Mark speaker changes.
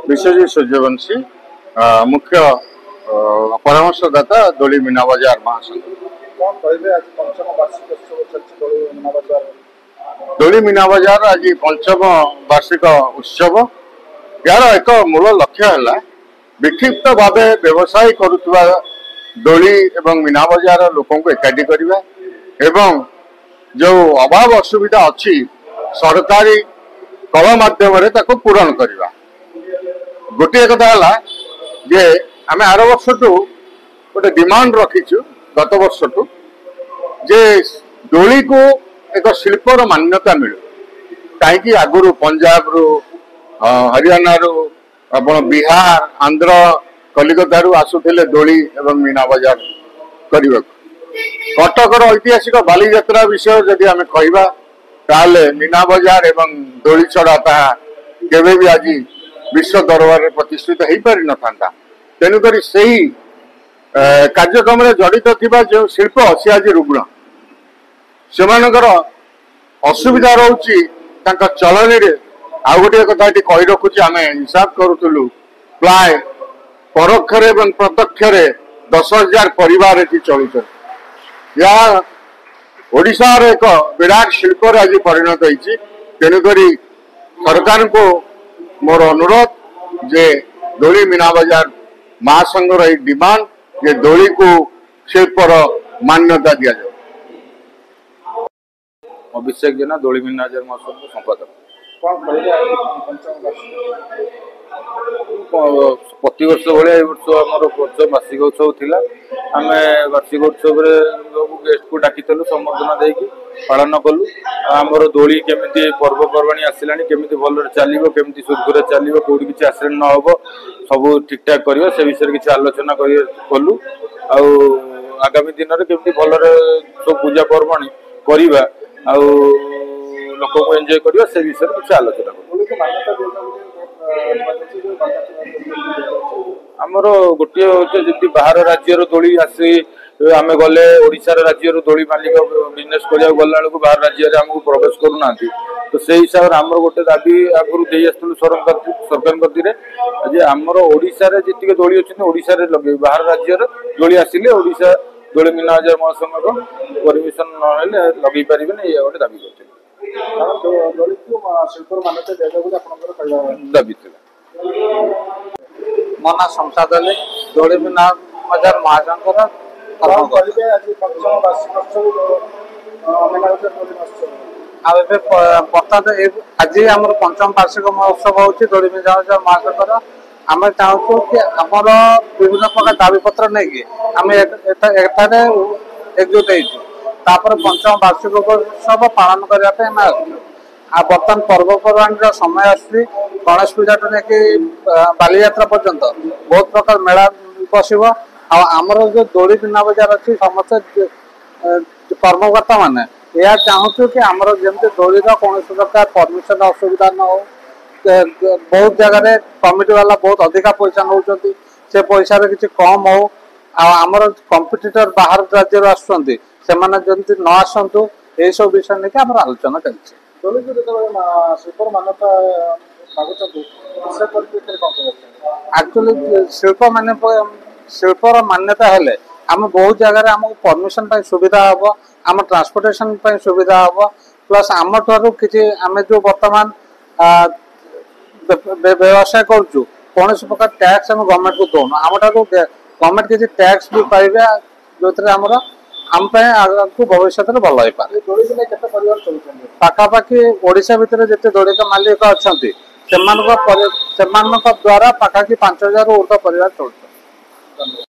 Speaker 1: विश्वजीत सूर्यवंशी मुख्य परामर्शदाता दोली मीना बाजार महासंघ। दोली मीना बाजार आज पंचम वार्षिक उत्सव। यार एक मूल लक्ष्य है विक्षिप्त भाव व्यवसाय करुवा दोली एवं मीना बाजार लोक एकाठी करवा एवं जो अभाव असुविधा अच्छी सरकारी कल माध्यम पूरण करवा। गोटे कथा है जे आम आर वर्ष गोटे डिमांड रखीचु गत वर्ष जे दोली को एक शिल्पर मान्यता मिलू कहीं आगुरी पंजाब रु हरियाणा रु बिहार आंध्र कलिकता रु आसुले दोली एवं मीना बाजार करने कटकर ऐतिहासिक बालीजात्रा विषय जदि आम कहवा ताले मीना बाजार एवं दोली छड़ा ताहा केवे भी आज विश्व दरबार में प्रतिष्ठित हो पारि न था। तेणुक से कार्यक्रम जड़ित थिबा जो शिल्प सी आज रुग्ण से असुविधा रोची चलनी रे आउ गोटे कथा कही रखुची आम हिसाब करूँ प्राय परोक्ष प्रत्यक्ष 10,000 परिवार चलुच या ओडिशार एक विराट शिल्प आज परिणत होती। तेणुक सरकार को मोर अनुरोध जे दोली मीना बाजार महासंघर ये डिमांड जे दोली को शिल्पर मान्यता दि जाए।
Speaker 2: अभिषेक जेना दोली मीना बाजार महासंघ संपादक। प्रति वर्ष भाई वर्ष आम वार्षिक उत्सव थिला आम वार्षिक उत्सव गेस्ट को डाकी संबर्धना देकी पालन कलु। आमर दोली केमी पर्वपर्वाणी आसला केमी भल चलो केमी सुखुरे चलो कौटी किसी एक्सीडेंट न हो सब ठीक ठाक करवा से विषय किसी आलोचना कलु। आगामी दिन में केमी भल सब पूजा पर्वाणी करवा लोक को एंजॉय करवा से विषय किसी आलोचना आमर गोटे हूँ बाहर राज्य दोली आसी आम गले ओडिशार राज्य दोली मालिक बिजनेस करा गला बाहर राज्य में आमको प्रवेश करूना तो से हिसाब से आमर गोटे दाबी आगुरी दे आसलु सरकार गति आमर ओडिशा जी दोली अच्छे ओडिशा लगे बाहर राज्य दोली आसिले ओडिशा दोली मीना बाजार महासंघ परमिशन ना लगे पारे ये गोटे दाबी करते दाबी
Speaker 3: मो ना संसाद दोली मीना बाजार महासंघ आज आम पंचम वार्षिक महोत्सव हूँ दोली मीना बाजार महासंघर। आम चाहूँ कि आमर विभिन्न प्रकार दाबी पत्र नहीं आम एठारे एकजुट होपर पंचम वार्षिक उत्सव पालन करने बर्तमान पर्वपर्वाणी समय आसूँ गणेश पूजा टू नहीं बालीजात्रा पर्यंत बहुत प्रकार मेला बसब आमर जो दोली मीना बाजार अच्छी समस्त कर्मकर्ता माने यह चाहूँ कि आमर जमी दोली कौन प्रकार परमिशन असुविधा न हो। बहुत जगह कमिटी वाला बहुत अधिका पैसा नौ से पैसा किसी कम हो आमर कंपिटिटर बाहर राज्य आसुँच से न आसतु यही सब विषय नहीं आम आलोचना चलती। एक्चुअली शिल्पर मान्यता हेले आम बहुत जगह आमको परमिशन सुविधा हम आम ट्रांसपोर्टेशन सुविधा हम प्लस आम ठार कि आम जो बर्तमान व्यवसाय करुँ कौन प्रकार टैक्स आम गवर्नमेंट को दौन आम ठार गवर्नमेंट किसी टैक्स भी पाइबे जो आम आगे भविष्य में भल हो पारे। पाखापाखि ओडिशा भितर जिते दोली मालिक अच्छा द्वारा पाखापाखि 5,000 ऊर्ध्व परिवार चलुछन।